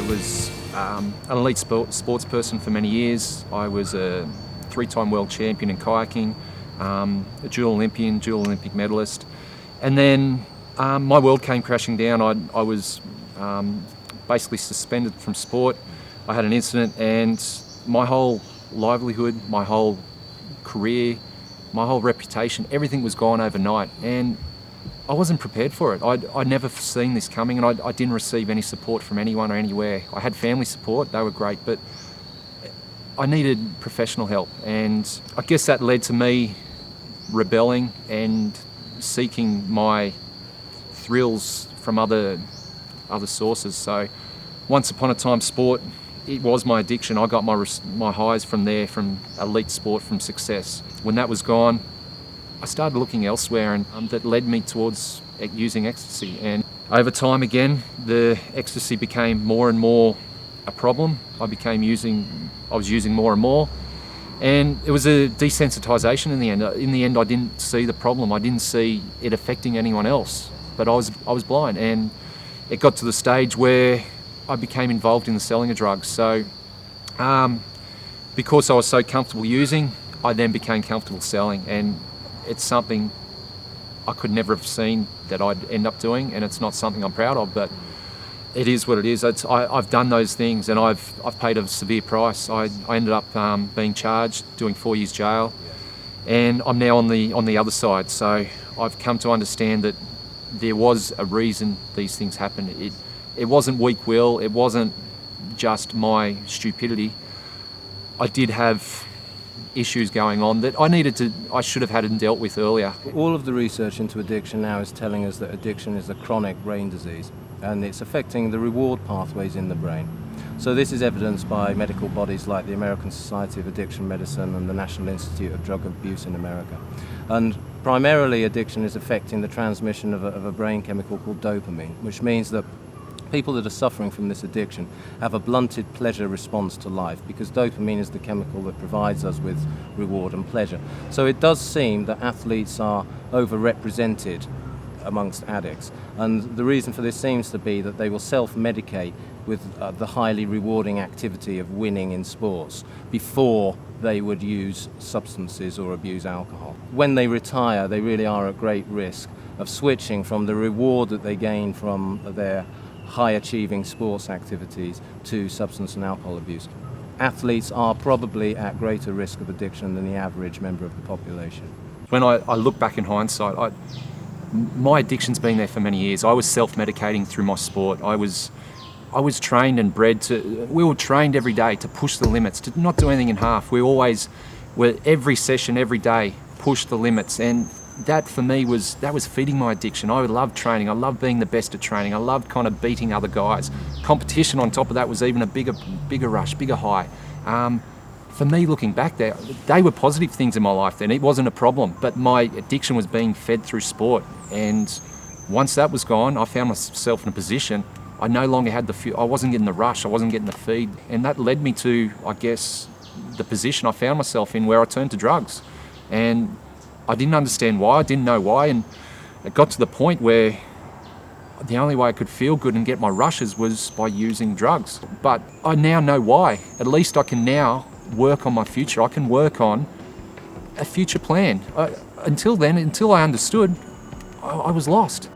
was an elite sports person for many years. I was a 3-time world champion in kayaking, a dual Olympian, dual Olympic medalist. And then my world came crashing down. I was basically suspended from sport. I had an incident and my whole livelihood, my whole career, my whole reputation, everything was gone overnight. And I wasn't prepared for it. I'd never seen this coming, and I didn't receive any support from anyone or anywhere. I had family support, they were great, but I needed professional help. And I guess that led to me rebelling and seeking my thrills from other sources. So once upon a time, sport, it was my addiction. I got my highs from there, from elite sport, from success. When that was gone, I started looking elsewhere, and that led me towards using ecstasy. And over time, again, the ecstasy became more and more a problem. I was using more and more, and it was a desensitization in the end. In the end, I didn't see the problem. I didn't see it affecting anyone else, but I was blind, and it got to the stage where I became involved in the selling of drugs. So because I was so comfortable using, I then became comfortable selling, and it's something I could never have seen that I'd end up doing, and it's not something I'm proud of, but it is what it is. I've done those things, and I've paid a severe price. I ended up being charged, doing 4 years jail, and I'm now on the other side. So I've come to understand that there was a reason these things happened. It wasn't weak will, it wasn't just my stupidity. I did have issues going on that I should have had and dealt with earlier. All of the research into addiction now is telling us that addiction is a chronic brain disease, and it's affecting the reward pathways in the brain. So this is evidenced by medical bodies like the American Society of Addiction Medicine and the National Institute of Drug Abuse in America. And primarily addiction is affecting the transmission of a brain chemical called dopamine, which means that people that are suffering from this addiction have a blunted pleasure response to life, because dopamine is the chemical that provides us with reward and pleasure. So it does seem that athletes are overrepresented amongst addicts, and the reason for this seems to be that they will self-medicate with the highly rewarding activity of winning in sports before they would use substances or abuse alcohol. When they retire, they really are at great risk of switching from the reward that they gain from their high-achieving sports activities to substance and alcohol abuse. Athletes are probably at greater risk of addiction than the average member of the population. When I look back in hindsight, my addiction's been there for many years. I was self-medicating through my sport. I was trained and bred we were trained every day to push the limits, to not do anything in half. Every session, every day, push the limits, and that for me was feeding my addiction. I loved training. I loved being the best at training. I loved kind of beating other guys. Competition on top of that was even a bigger rush, bigger high. For me, looking back there, they were positive things in my life then. It wasn't a problem, but my addiction was being fed through sport. And once that was gone, I found myself in a position I no longer had I wasn't getting the rush, I wasn't getting the feed. And that led me to, I guess, the position I found myself in, where I turned to drugs. And I didn't understand why, I didn't know why, and it got to the point where the only way I could feel good and get my rushes was by using drugs. But I now know why. At least I can now work on my future. I can work on a future plan. Until then, until I understood, I was lost.